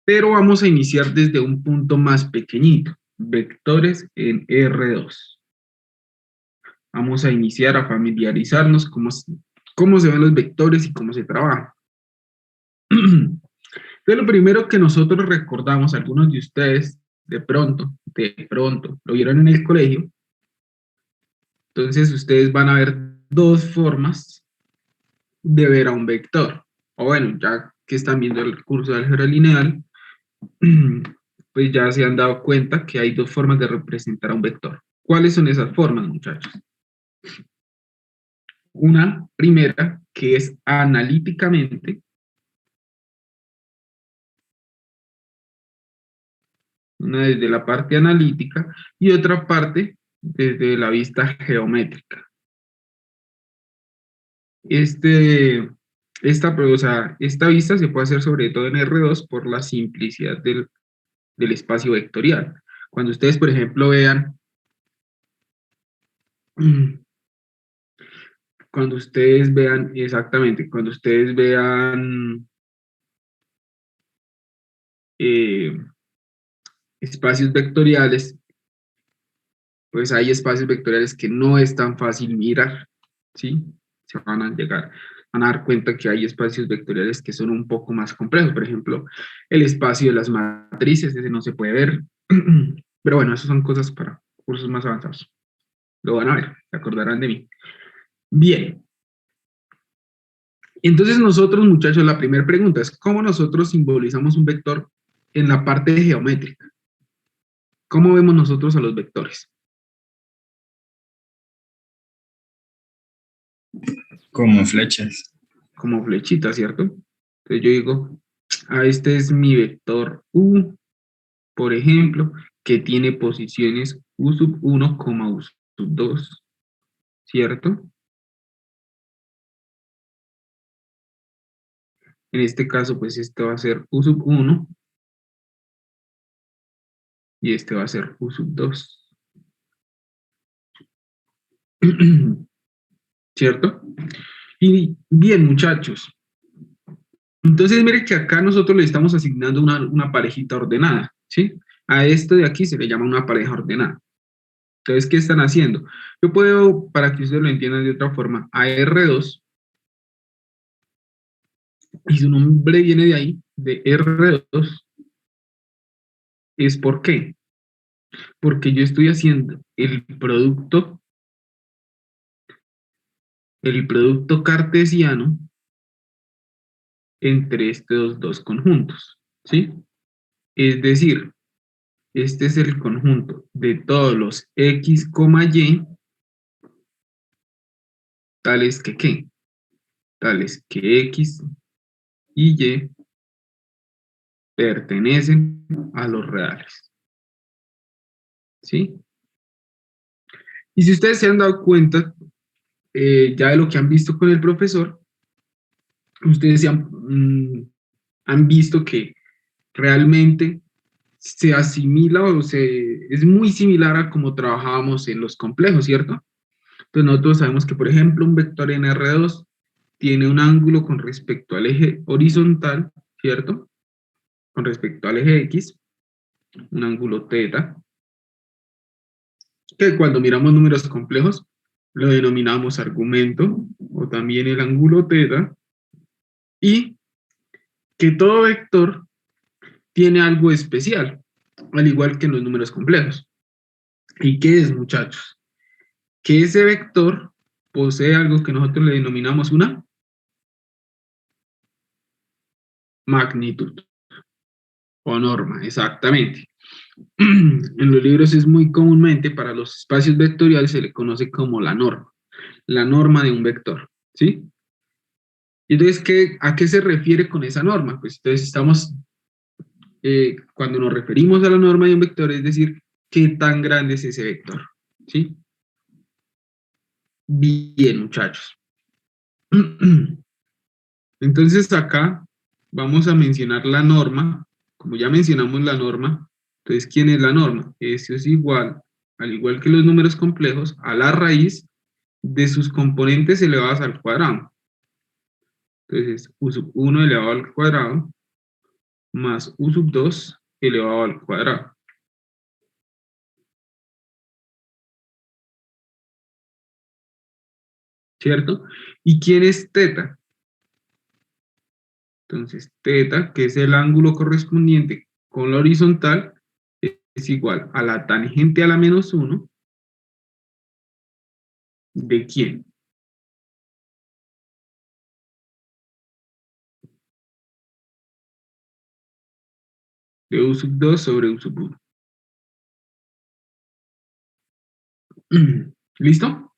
pero vamos a iniciar desde un punto más pequeñito, vectores en R2. Vamos a iniciar a familiarizarnos cómo se ven los vectores y cómo se trabaja. Entonces, lo primero que nosotros recordamos, algunos de ustedes, de pronto, lo vieron en el colegio. Entonces, ustedes van a ver dos formas de ver a un vector. O bueno, ya que están viendo el curso de álgebra lineal, pues ya se han dado cuenta que hay dos formas de representar a un vector. ¿Cuáles son esas formas, muchachos? Una primera, que es analíticamente, una desde la parte analítica y otra parte desde la vista geométrica. Esta vista se puede hacer sobre todo en R2 por la simplicidad del espacio vectorial. Cuando ustedes, por ejemplo, vean, cuando ustedes vean eh, espacios vectoriales, pues hay espacios vectoriales que no es tan fácil mirar, ¿sí? Van a dar cuenta que hay espacios vectoriales que son un poco más complejos. Por ejemplo, el espacio de las matrices, ese no se puede ver. Pero bueno, esas son cosas para cursos más avanzados. Lo van a ver, se acordarán de mí. Bien. Entonces nosotros, muchachos, la primera pregunta es, ¿cómo nosotros simbolizamos un vector en la parte geométrica? ¿Cómo vemos nosotros a los vectores? Como flechas. Como flechitas, ¿cierto? Entonces yo digo, este es mi vector U, por ejemplo, que tiene posiciones U sub 1, U sub 2, ¿cierto? En este caso, pues este va a ser U sub 1 y este va a ser U sub 2. ¿Cierto? Y bien, muchachos. Entonces, mire que acá nosotros le estamos asignando una parejita ordenada, ¿sí? A esto de aquí se le llama una pareja ordenada. Entonces, ¿qué están haciendo? Yo puedo, para que ustedes lo entiendan de otra forma, a R2, y su nombre viene de ahí, de R2, es ¿por qué? Porque yo estoy haciendo el producto cartesiano entre estos dos conjuntos, ¿sí? Es decir, este es el conjunto de todos los x, y, tales que ¿qué? Tales que x y y pertenecen a los reales, ¿sí? Y si ustedes se han dado cuenta ya de lo que han visto con el profesor, ustedes han visto que realmente se asimila es muy similar a como trabajábamos en los complejos, ¿cierto? Entonces nosotros sabemos que, por ejemplo, un vector en R2 tiene un ángulo con respecto al eje horizontal, ¿cierto? Con respecto al eje X, un ángulo θ, que cuando miramos números complejos lo denominamos argumento, o también el ángulo θ, y que todo vector tiene algo especial, al igual que en los números complejos. ¿Y qué es, muchachos? Que ese vector posee algo que nosotros le denominamos una magnitud o norma, exactamente. En los libros es muy comúnmente para los espacios vectoriales se le conoce como la norma de un vector, ¿sí? Y entonces, ¿a qué se refiere con esa norma? Pues entonces cuando nos referimos a la norma de un vector, es decir, ¿qué tan grande es ese vector? ¿Sí? Bien, muchachos. Entonces acá vamos a mencionar la norma. Como ya mencionamos la norma, entonces, ¿quién es la norma? Eso es igual, al igual que los números complejos, a la raíz de sus componentes elevadas al cuadrado. Entonces, U sub 1 elevado al cuadrado más u sub 2 elevado al cuadrado. ¿Cierto? ¿Y quién es teta? Entonces, teta, que es el ángulo correspondiente con la horizontal, es igual a la tangente a la menos 1. ¿De quién? De u sub 2 sobre u sub 1. ¿Listo?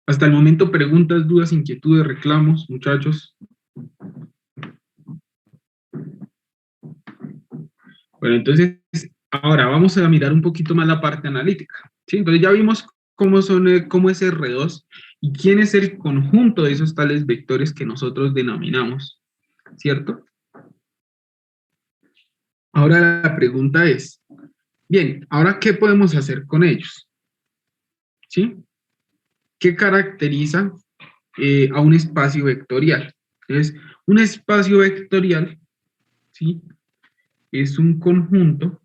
Hasta el momento, preguntas, dudas, inquietudes, reclamos, muchachos. Bueno, entonces, ahora vamos a mirar un poquito más la parte analítica. ¿Sí? Entonces ya vimos cómo es R2 y quién es el conjunto de esos tales vectores que nosotros denominamos, ¿cierto? Ahora la pregunta es, bien, ¿ahora qué podemos hacer con ellos? ¿Sí? ¿Qué caracteriza a un espacio vectorial? Entonces, un espacio vectorial, ¿sí? Es un conjunto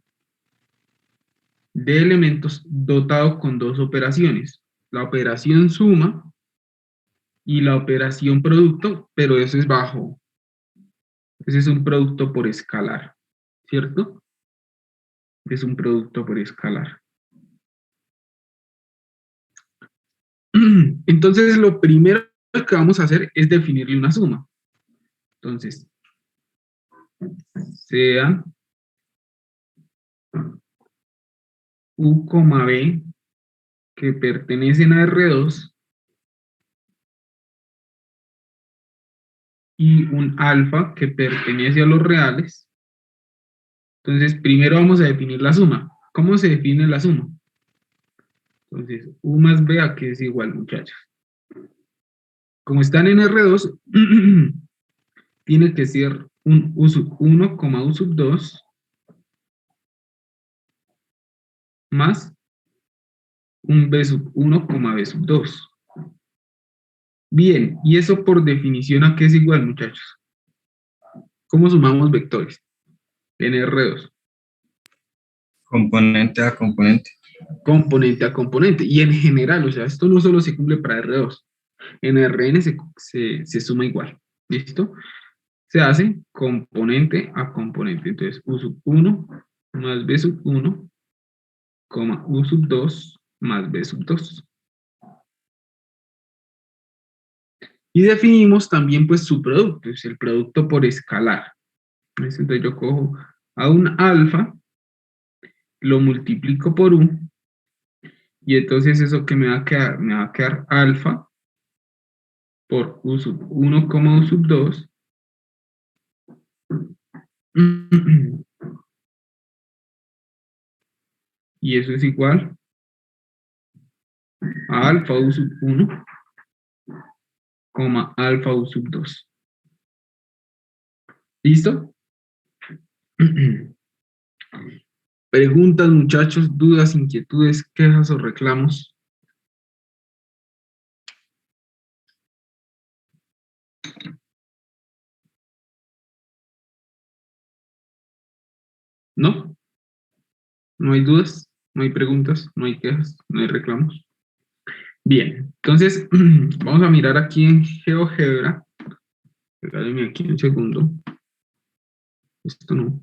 de elementos dotado con dos operaciones, la operación suma y la operación producto, pero eso es bajo, ese es un producto por escalar, ¿cierto? Es un producto por escalar. Entonces, lo primero que vamos a hacer es definirle una suma. Entonces, sea u, b, que pertenecen a R2, y un alfa que pertenece a los reales. Entonces, primero vamos a definir la suma. ¿Cómo se define la suma? Entonces, u más b, ¿a qué es igual, muchachos? Como están en R2, tiene que ser un u sub 1, u sub 2 más un b sub 1, b sub 2. Bien, y eso por definición, ¿a qué es igual, muchachos? ¿Cómo sumamos vectores en R2? Componente a componente. Componente a componente. Y en general, o sea, esto no solo se cumple para R2. En Rn se suma igual. ¿Listo? Se hace componente a componente. Entonces, u sub 1 más b sub 1, u sub 2 más b sub 2. Y definimos también pues su producto, es el producto por escalar. Entonces yo cojo a un alfa, lo multiplico por u, y entonces eso que me va a quedar alfa por u sub 1, u sub 2. Y eso es igual a alfa u sub 1, alfa u sub 2. ¿Listo? Preguntas, muchachos, dudas, inquietudes, quejas o reclamos. ¿No? ¿No hay dudas? ¿No hay preguntas? ¿No hay quejas? ¿No hay reclamos? Bien, entonces vamos a mirar aquí en GeoGebra. Regáleme aquí un segundo. Esto no.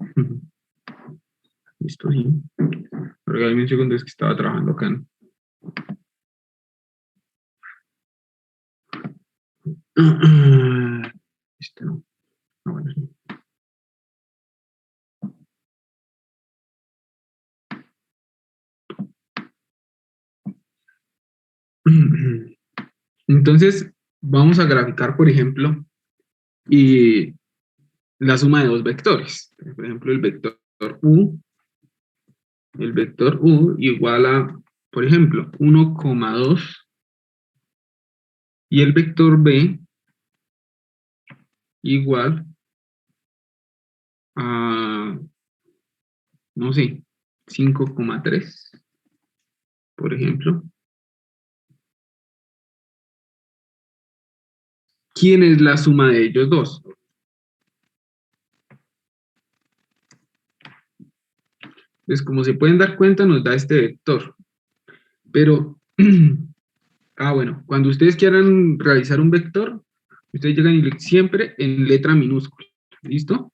Esto sí. Regáleme un segundo, es que estaba trabajando acá. Esto no. Ah, bueno, sí. Entonces, vamos a graficar, por ejemplo, y la suma de dos vectores. Por ejemplo, el vector u igual a, por ejemplo, 1,2 y el vector b igual a, no sé, 5,3, por ejemplo. ¿Quién es la suma de ellos dos? Pues como se pueden dar cuenta, nos da este vector. Pero, bueno, cuando ustedes quieran realizar un vector, ustedes llegan y siempre en letra minúscula. ¿Listo?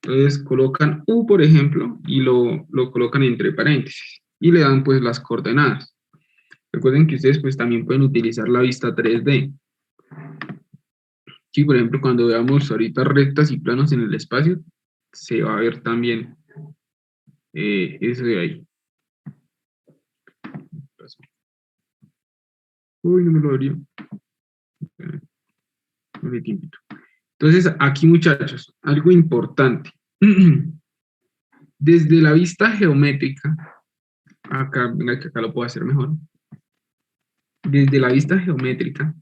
Entonces colocan U, por ejemplo, y lo colocan entre paréntesis. Y le dan pues las coordenadas. Recuerden que ustedes pues también pueden utilizar la vista 3D. Sí, por ejemplo, cuando veamos ahorita rectas y planos en el espacio, se va a ver también eso de ahí. Uy, no me lo abrió. Entonces, aquí muchachos, algo importante. Desde la vista geométrica, acá, venga, que acá lo puedo hacer mejor. Desde la vista geométrica,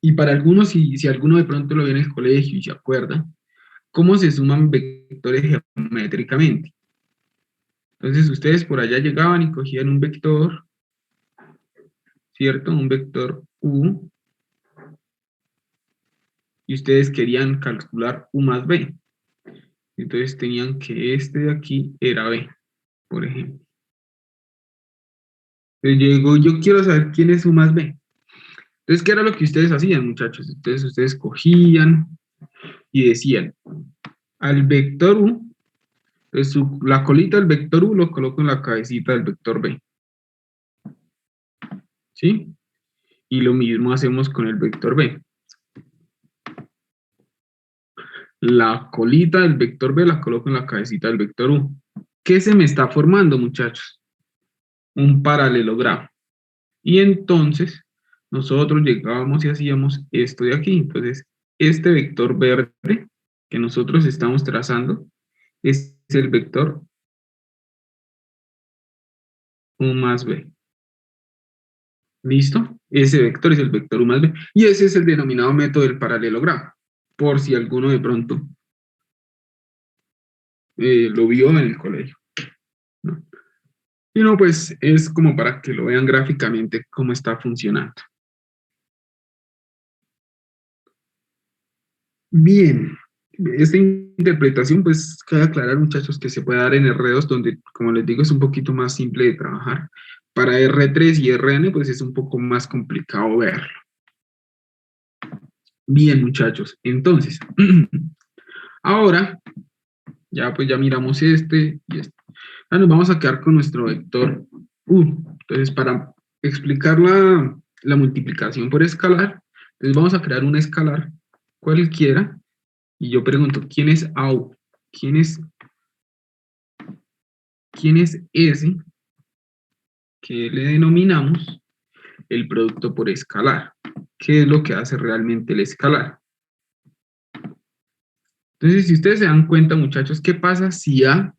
y para algunos, si alguno de pronto lo ve en el colegio y se acuerda, ¿cómo se suman vectores geométricamente? Entonces, ustedes por allá llegaban y cogían un vector, ¿cierto? Un vector U, y ustedes querían calcular U más B. Entonces tenían que este de aquí era B, por ejemplo. Entonces yo quiero saber quién es U más B. Entonces, ¿qué era lo que ustedes hacían, muchachos? Entonces, ustedes cogían y decían, al vector U, entonces la colita del vector U lo coloco en la cabecita del vector B. ¿Sí? Y lo mismo hacemos con el vector B. La colita del vector B la coloco en la cabecita del vector U. ¿Qué se me está formando, muchachos? Un paralelogramo. Y entonces, nosotros llegábamos y hacíamos esto de aquí. Entonces, este vector verde que nosotros estamos trazando es el vector U más B. ¿Listo? Ese vector es el vector U más B. Y ese es el denominado método del paralelogramo. Por si alguno de pronto lo vio en el colegio, ¿no? Y no, pues es como para que lo vean gráficamente cómo está funcionando. Bien, esta interpretación, pues cabe aclarar, muchachos, que se puede dar en R2, donde, como les digo, es un poquito más simple de trabajar. Para R3 y Rn, pues es un poco más complicado verlo. Bien, muchachos, entonces, ahora, ya pues ya miramos este y este. Ahora nos vamos a quedar con nuestro vector U. Entonces, para explicar la multiplicación por escalar, entonces vamos a crear un escalar cualquiera. Y yo pregunto, ¿quién es AU? ¿Quién es ese que le denominamos el producto por escalar? ¿Qué es lo que hace realmente el escalar? Entonces, si ustedes se dan cuenta, muchachos, ¿qué pasa si A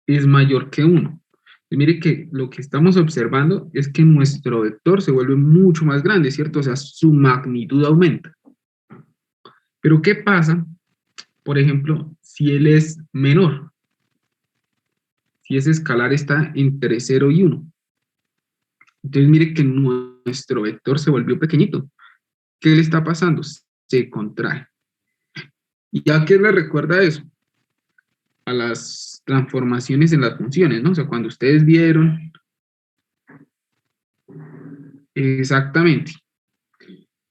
es mayor que 1? Pues mire que lo que estamos observando es que nuestro vector se vuelve mucho más grande, ¿cierto? O sea, su magnitud aumenta. Pero ¿qué pasa, por ejemplo, si él es menor? Si ese escalar está entre 0 y 1. Entonces mire que nuestro vector se volvió pequeñito. ¿Qué le está pasando? Se contrae. ¿Y a qué le recuerda eso? A las transformaciones en las funciones, ¿no? O sea, cuando ustedes vieron exactamente.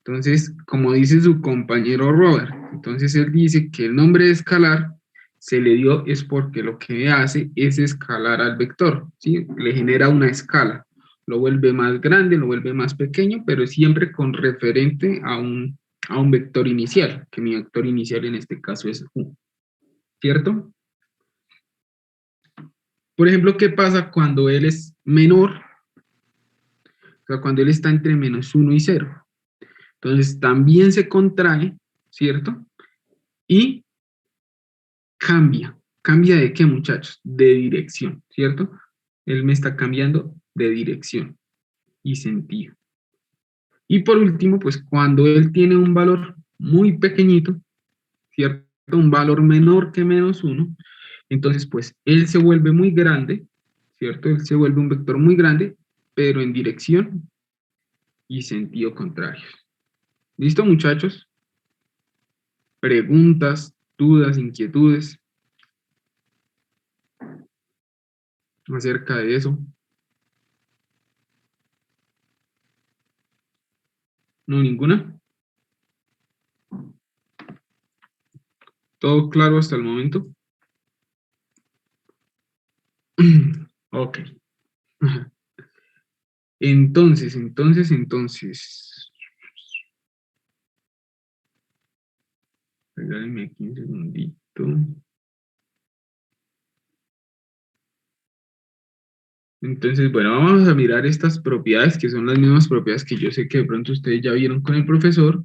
Entonces, como dice su compañero Robert, entonces él dice que el nombre de escalar se le dio es porque lo que hace es escalar al vector, ¿sí? Le genera una escala, lo vuelve más grande, lo vuelve más pequeño, pero siempre con referente a un vector inicial, que mi vector inicial en este caso es U, ¿cierto? Por ejemplo, ¿qué pasa cuando él es menor? O sea, cuando él está entre -1 y 0. Entonces, también se contrae, ¿cierto? Y cambia. ¿Cambia de qué, muchachos? De dirección, ¿cierto? Él me está cambiando de dirección y sentido. Y por último, pues cuando él tiene un valor muy pequeñito, ¿cierto? Un valor menor que -1, entonces pues él se vuelve muy grande, ¿cierto? Él se vuelve un vector muy grande, pero en dirección y sentido contrarios. ¿Listo, muchachos? Preguntas, dudas, inquietudes. acerca de eso? ¿No, ninguna? ¿Todo claro hasta el momento? Ok. Entonces. Regálenme aquí un segundito. Entonces, bueno, vamos a mirar estas propiedades, que son las mismas propiedades que yo sé que de pronto ustedes ya vieron con el profesor,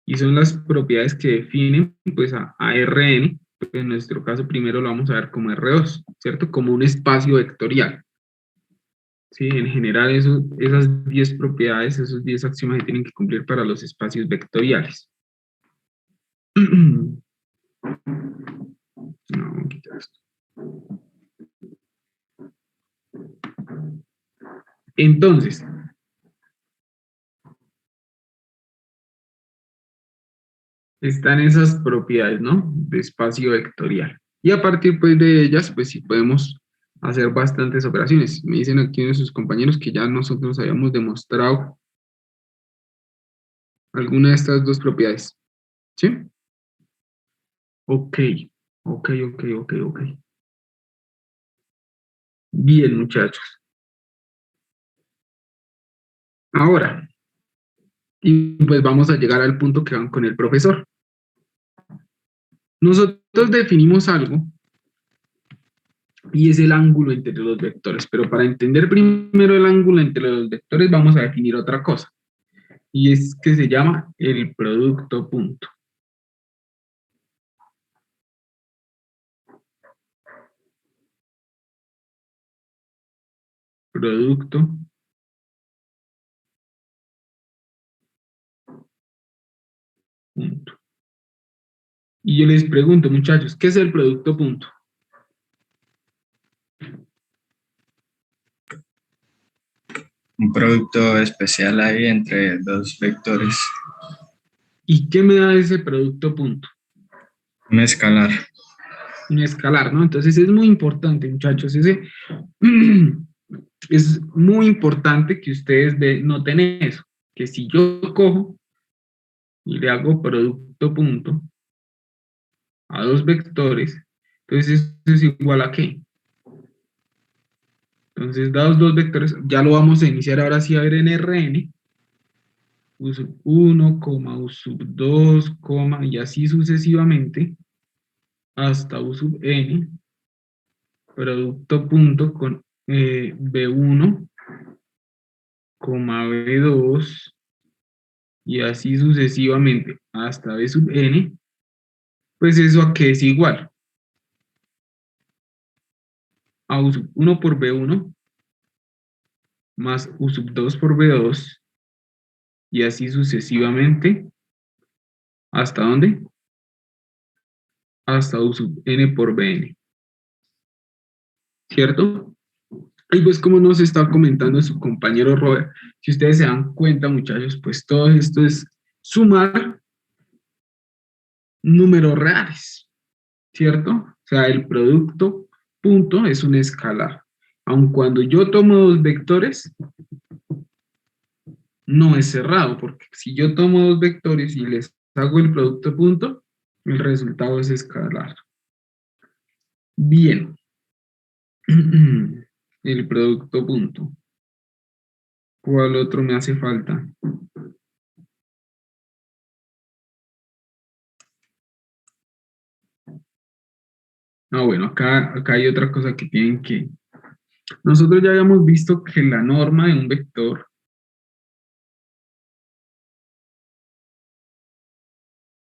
y son las propiedades que definen, pues, a Rn. En nuestro caso, primero lo vamos a ver como R2, ¿cierto? Como un espacio vectorial. Sí, en general, esas 10 propiedades, esos 10 axiomas se tienen que cumplir para los espacios vectoriales. No, vamos a quitar esto. Entonces, están esas propiedades, ¿no? De espacio vectorial. Y a partir, pues, de ellas, pues, sí podemos hacer bastantes operaciones. Me dicen aquí nuestros compañeros que ya nosotros habíamos demostrado alguna de estas dos propiedades. ¿Sí? Ok, ok. Bien, muchachos. Ahora, y pues vamos a llegar al punto que van con el profesor. Nosotros definimos algo y es el ángulo entre los vectores, pero para entender primero el ángulo entre los vectores vamos a definir otra cosa, y es que se llama el producto punto. Producto punto. Y yo les pregunto, muchachos, ¿qué es el producto punto? Un producto especial ahí entre dos vectores. ¿Y qué me da ese producto punto? Un escalar. Un escalar, ¿no? Entonces es muy importante, muchachos, es muy importante que ustedes noten eso, que si yo cojo y le hago producto punto a dos vectores, entonces eso es igual a ¿qué? Entonces, dados dos vectores, ya lo vamos a iniciar ahora sí a ver en Rn, u sub 1, u sub 2, y así sucesivamente, hasta u sub n, producto punto con B1, B2, y así sucesivamente hasta B sub n, pues eso a qué es igual. A u sub 1 por B1 más u sub 2 por B2, y así sucesivamente, ¿hasta dónde? Hasta u sub n por Bn, ¿cierto? Y pues como nos está comentando su compañero Robert, si ustedes se dan cuenta, muchachos, pues todo esto es sumar números reales, ¿cierto? O sea, el producto punto es un escalar. Aun cuando yo tomo dos vectores, no es cerrado, porque si yo tomo dos vectores y les hago el producto punto, el resultado es escalar. Bien. El producto punto. ¿Cuál otro me hace falta? Ah, bueno, acá hay otra cosa que tienen que... Nosotros ya habíamos visto que la norma de un vector,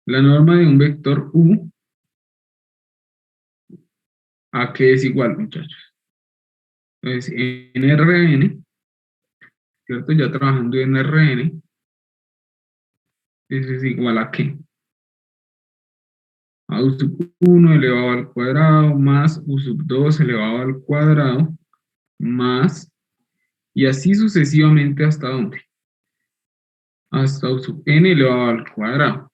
la norma de un vector U, ¿a qué es igual, muchachos? Entonces, en Rn, ¿cierto? Ya trabajando en Rn, eso es igual a ¿qué? A u sub 1 elevado al cuadrado más u sub 2 elevado al cuadrado más, y así sucesivamente hasta ¿dónde? Hasta u sub n elevado al cuadrado.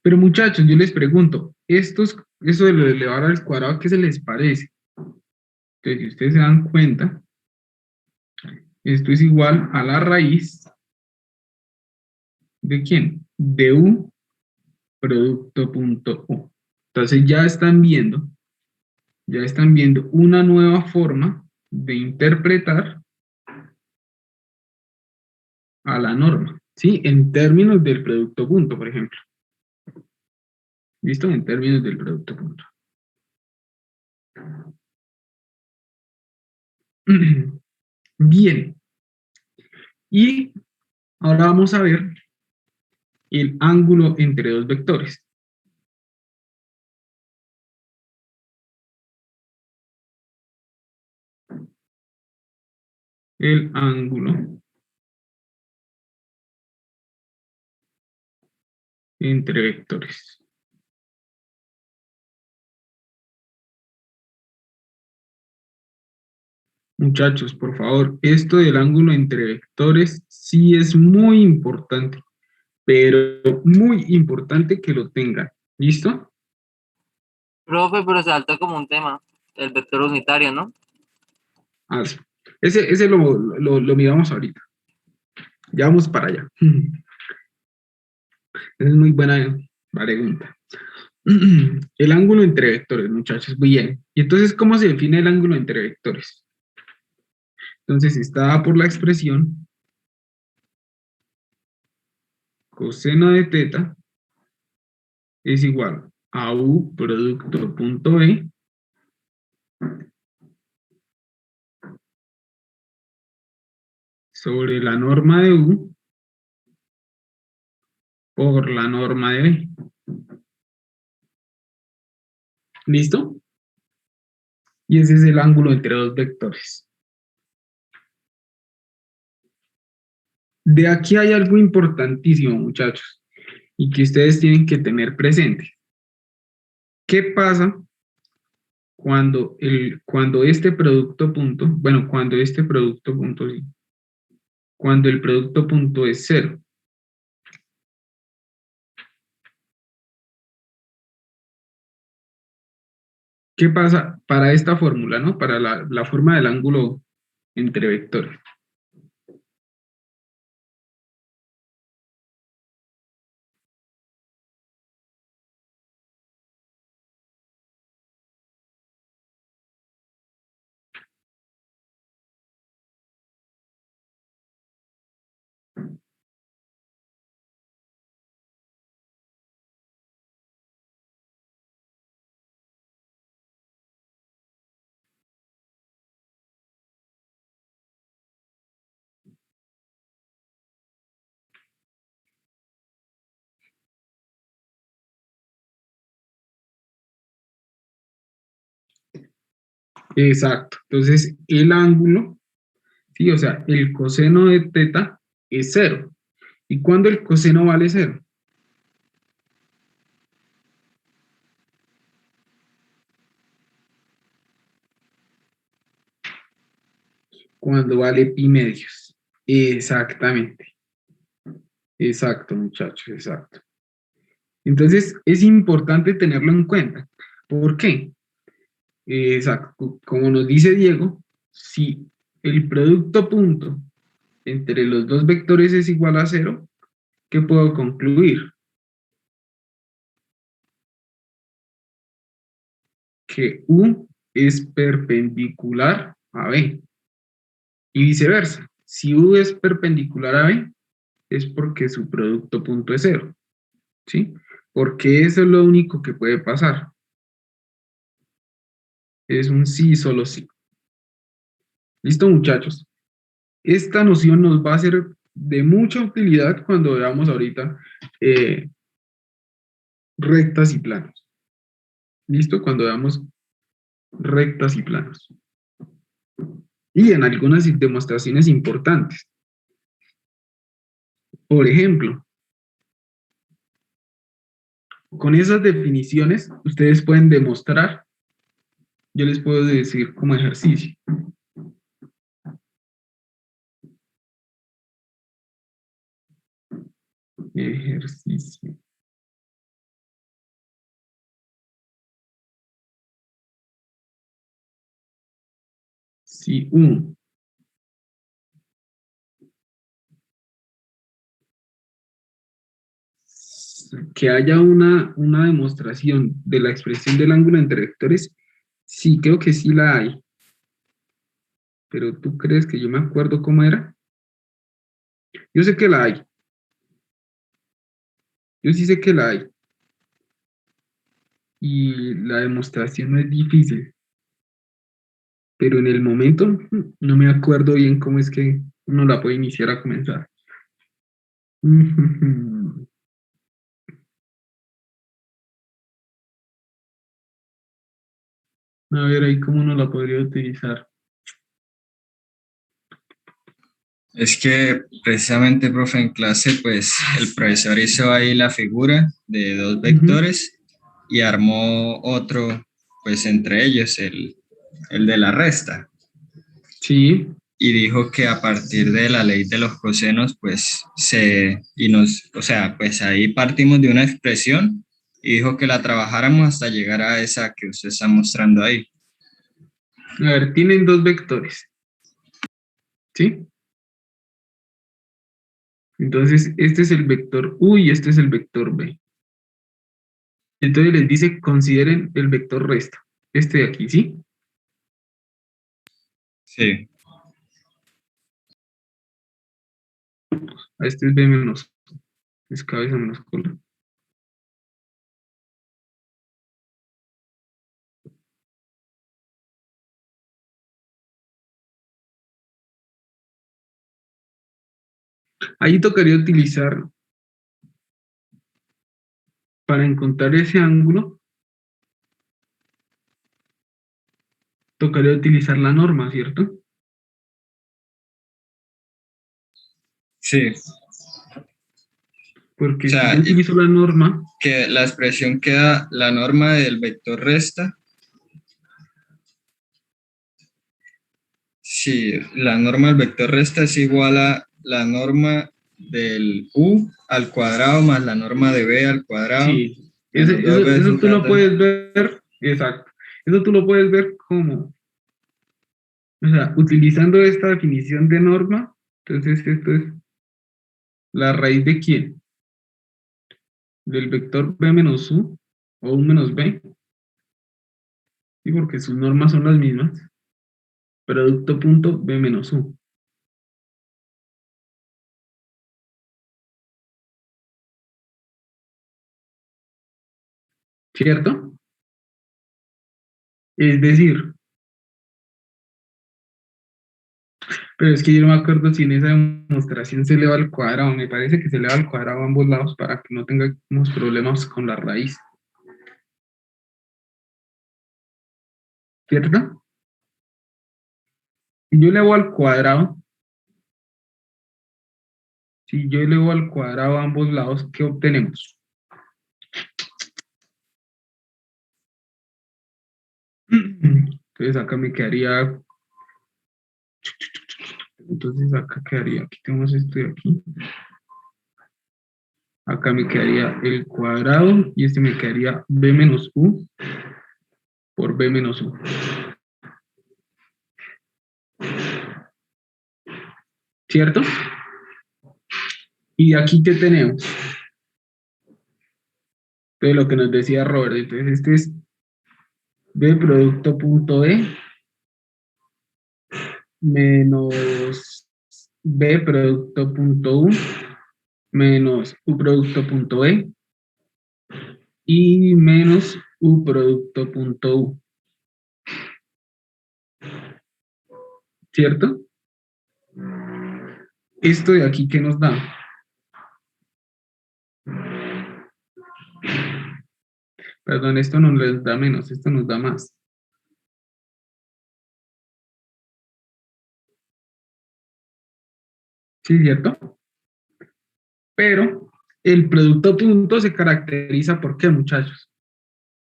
Pero muchachos, yo les pregunto, eso de lo de elevar al cuadrado, ¿qué se les parece? Entonces, si ustedes se dan cuenta, esto es igual a la raíz ¿de quién? De U producto punto U. Entonces ya están viendo una nueva forma de interpretar a la norma, ¿sí? En términos del producto punto, por ejemplo. ¿Listo? En términos del producto punto. Bien. Y ahora vamos a ver el ángulo entre dos vectores. El ángulo entre vectores. Muchachos, por favor, esto del ángulo entre vectores sí es muy importante, pero muy importante que lo tengan. ¿Listo? Profe, pero se salta como un tema, el vector unitario, ¿no? Ah, sí. Ese lo miramos ahorita. Ya vamos para allá. Esa es muy buena pregunta. El ángulo entre vectores, muchachos. Bien. ¿Y entonces cómo se define el ángulo entre vectores? Entonces está dada por la expresión coseno de teta es igual a u producto punto B sobre la norma de u por la norma de B. ¿Listo? Y ese es el ángulo entre dos vectores. De aquí hay algo importantísimo, muchachos, y que ustedes tienen que tener presente. ¿Qué pasa cuando este producto punto, bueno, cuando este producto punto, sí, cuando el producto punto es cero? ¿Qué pasa para esta fórmula, no? Para la forma del ángulo entre vectores. Exacto. Entonces, el ángulo, sí, o sea, el coseno de teta es cero. ¿Y cuándo el coseno vale cero? Cuando vale pi medios. Exactamente. Exacto, muchachos, exacto. Entonces, es importante tenerlo en cuenta. ¿Por qué? Exacto. Como nos dice Diego, si el producto punto entre los dos vectores es igual a cero, ¿qué puedo concluir? Que U es perpendicular a B. Y viceversa. Si U es perpendicular a B, es porque su producto punto es cero. ¿Sí? Porque eso es lo único que puede pasar. Es un sí, solo sí. ¿Listo, muchachos? Esta noción nos va a ser de mucha utilidad cuando veamos ahorita eh, rectas y planos. ¿Listo? Cuando veamos rectas y planos. Y en algunas demostraciones importantes. Por ejemplo, con esas definiciones, ustedes pueden demostrar, yo les puedo decir como ejercicio. Ejercicio. Si U que haya una demostración de la expresión del ángulo entre vectores, sí, creo que sí la hay. Pero ¿tú crees que yo me acuerdo cómo era? Yo sé que la hay. Yo sí sé que la hay. Y la demostración no es difícil. Pero en el momento no me acuerdo bien cómo es que uno la puede iniciar a comenzar. A ver ahí cómo uno la podría utilizar. Es que precisamente, profe, en clase, pues el profesor hizo ahí la figura de dos Ujú. vectores y armó otro, pues entre ellos, el de la resta. Sí, Y dijo que a partir de la ley de los cosenos, pues o sea, pues ahí partimos de una expresión y dijo que la trabajáramos hasta llegar a esa que usted está mostrando ahí. a ver, tienen dos vectores, ¿sí? Entonces, este es el vector U y este es el vector B. Entonces les dice, consideren el vector resta. Este de aquí, ¿sí? Sí, A este es B menos, es cabeza menos cola. Ahí tocaría utilizar, para encontrar ese ángulo, tocaría utilizar la norma, ¿cierto? sí. O Porque si yo sea, utilizo la norma, que la expresión queda la norma del vector resta. Sí, la norma del vector resta es igual a la norma del u al cuadrado más la norma de b al cuadrado sí, menos dos eso veces tú lo beta. puedes ver, exacto. Eso tú lo puedes ver como, o sea, utilizando esta definición de norma, entonces esto es la raíz de quién, del vector b menos u o u menos b, ¿sí? Porque sus normas son las mismas, producto punto b menos u, ¿cierto? Es decir, pero es que yo no me acuerdo si en esa demostración se eleva al cuadrado, me parece que se eleva al cuadrado a ambos lados para que no tengamos problemas con la raíz, ¿cierto? Si yo elevo al cuadrado, si yo elevo al cuadrado a ambos lados, ¿qué obtenemos? Entonces acá me quedaría, entonces acá quedaría, aquí tenemos esto de aquí, acá me quedaría el cuadrado y este me quedaría b menos u por b menos u, ¿cierto? Y aquí, ¿qué tenemos? Entonces lo que nos decía Robert, entonces este es b producto punto e menos b producto punto u menos u producto punto e y menos u producto punto u, ¿cierto? Esto de aquí, ¿qué nos da? Perdón, esto no les da menos, esto nos da más. ¿Sí, cierto? Pero el producto punto se caracteriza ¿por qué, muchachos?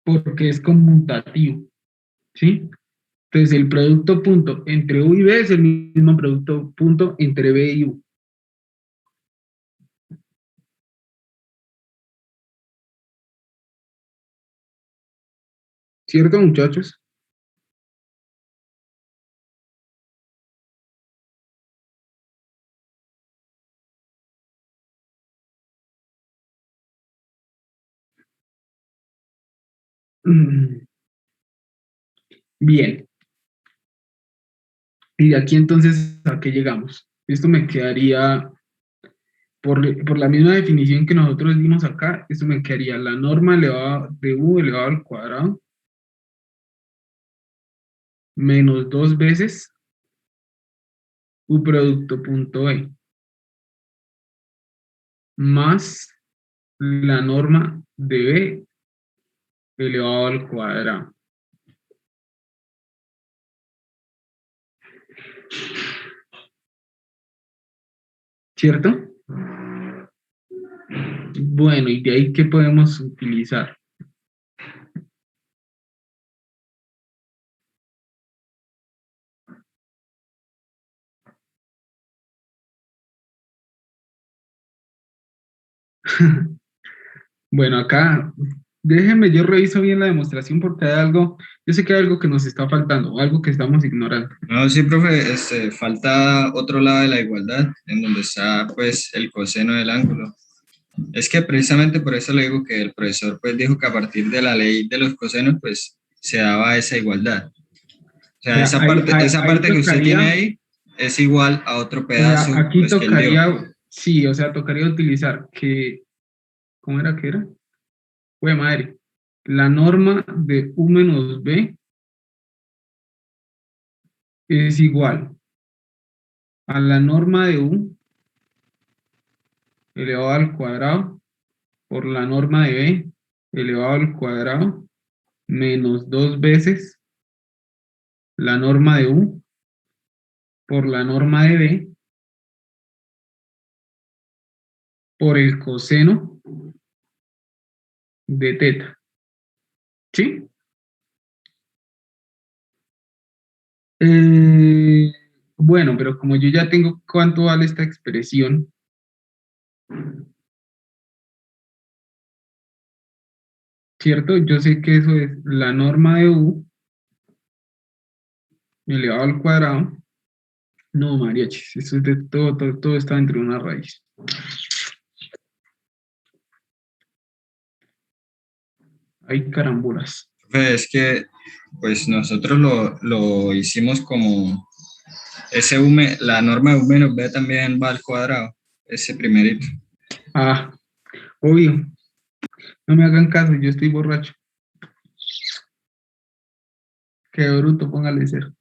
Porque es conmutativo, ¿sí? Entonces el producto punto entre u y b es el mismo producto punto entre b y u. ¿Cierto, muchachos? Bien, y de aquí entonces, ¿a qué llegamos? Esto me quedaría, por la misma definición que nosotros dimos acá, esto me quedaría la norma elevada de u elevado al cuadrado menos dos veces u producto punto E, más la norma de B elevado al cuadrado. ¿Cierto? Bueno, ¿y de ahí qué podemos utilizar? Bueno, acá, déjenme, yo reviso bien la demostración porque hay algo, yo sé que hay algo que nos está faltando, algo que estamos ignorando. No, sí, profe, falta otro lado de la igualdad, en donde está pues el coseno del ángulo. Es que precisamente por eso le digo que el profesor pues dijo que a partir de la ley de los cosenos pues se daba esa igualdad. O O sea, sea, esa ahí parte que usted tiene tocaría, ahí es igual a otro o sea, pedazo aquí pues que él dio. tocaría, sí, o sea, tocaría utilizar que, ¿cómo era que era? Pues madre, la norma de U menos B es igual a la norma de U elevado al cuadrado por la norma de B elevado al cuadrado menos dos veces la norma de U por la norma de B por el coseno de teta. ¿Sí? Eh, bueno, pero como yo ya tengo cuánto vale esta expresión, ¿cierto? Yo sé que eso es la norma de U elevado al cuadrado. No, mariachis, eso es de todo, todo está dentro de una raíz. Hay carambolas. Pues es que pues nosotros lo hicimos como la norma de U menos B también va al cuadrado, ese primerito. Ah, obvio, no me hagan caso, yo estoy borracho. Qué bruto, póngale cero.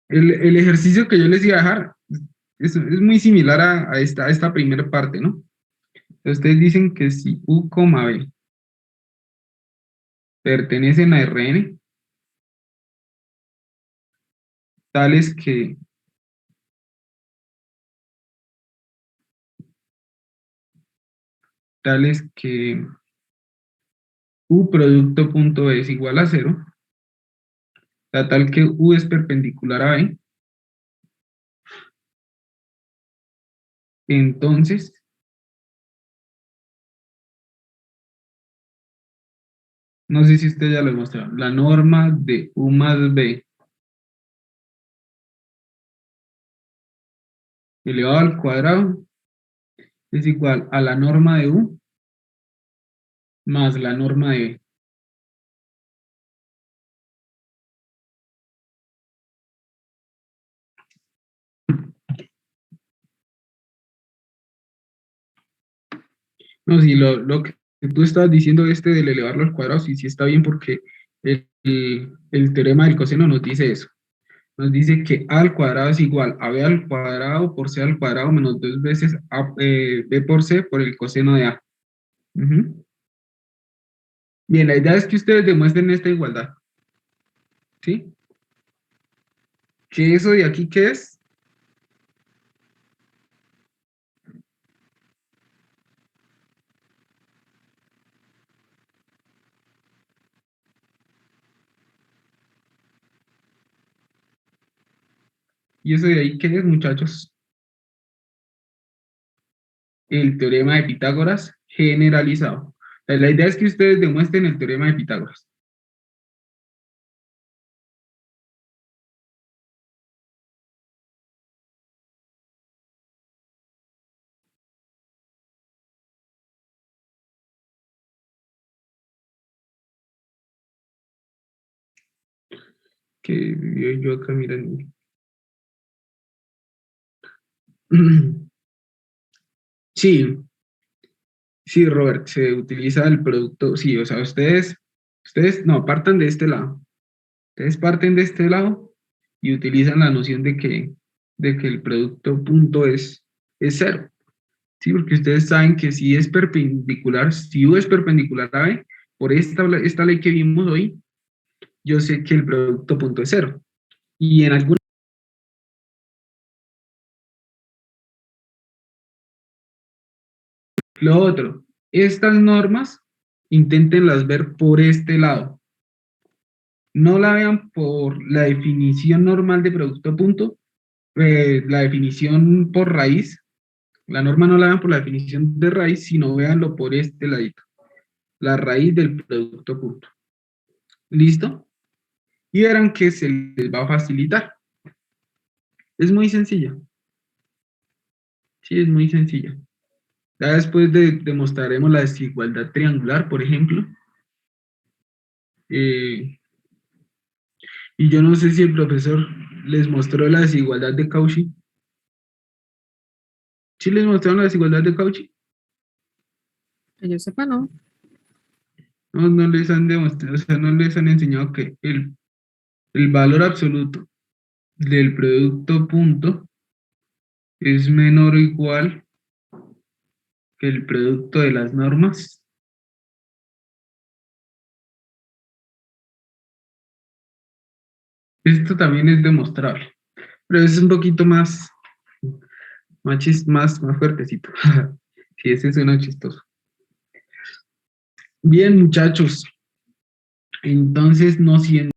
El ejercicio que yo les iba a dejar es muy similar a esta primera parte, ¿no? Ustedes dicen que si U, B pertenecen a Rn, tales que tales que U producto punto B es igual a cero, tal que U es perpendicular a B, entonces, no sé si usted ya lo mostró, la norma de U más B elevado al cuadrado es igual a la norma de U más la norma de B. No, si lo que tú estás diciendo del elevarlo al cuadrado, sí, sí está bien porque el teorema del coseno nos dice eso. Nos dice que a al cuadrado es igual a b al cuadrado por c al cuadrado menos dos veces b por c por el coseno de a. Ujú. Bien, la idea es que ustedes demuestren esta igualdad. ¿Sí? ¿Que eso de aquí qué es? ¿Y eso de ahí qué es, muchachos? El teorema de Pitágoras generalizado. La idea es que ustedes demuestren el teorema de Pitágoras. que yo acá mirando. Sí, sí, Robert, se utiliza el producto, sí, o sea, ustedes no, partan de este lado. Ustedes parten de este lado y utilizan la noción de que el producto punto es cero. Sí, porque ustedes saben que si es perpendicular, si U es perpendicular a B, por esta ley que vimos hoy, yo sé que el producto punto es cero. Y en algún lo otro, estas normas, inténtenlas ver por este lado. No la vean por la definición normal de producto punto, la definición por raíz. La norma no la vean por la definición de raíz, sino véanlo por este ladito. La raíz del producto punto. ¿Listo? Y verán que se les va a facilitar. Es muy sencilla. Sí, es muy sencilla. Ya después demostraremos la desigualdad triangular, por ejemplo. Y yo no sé si el profesor les mostró la desigualdad de Cauchy. ¿Sí les mostraron la desigualdad de Cauchy? Que yo sepa, no. No, no les han demostrado, o sea, no les han enseñado que el valor absoluto del producto punto es menor o igual que el producto de las normas. Esto también es demostrable, pero es un poquito más fuertecito. Sí, ese suena chistoso. Bien, muchachos. Entonces, no siendo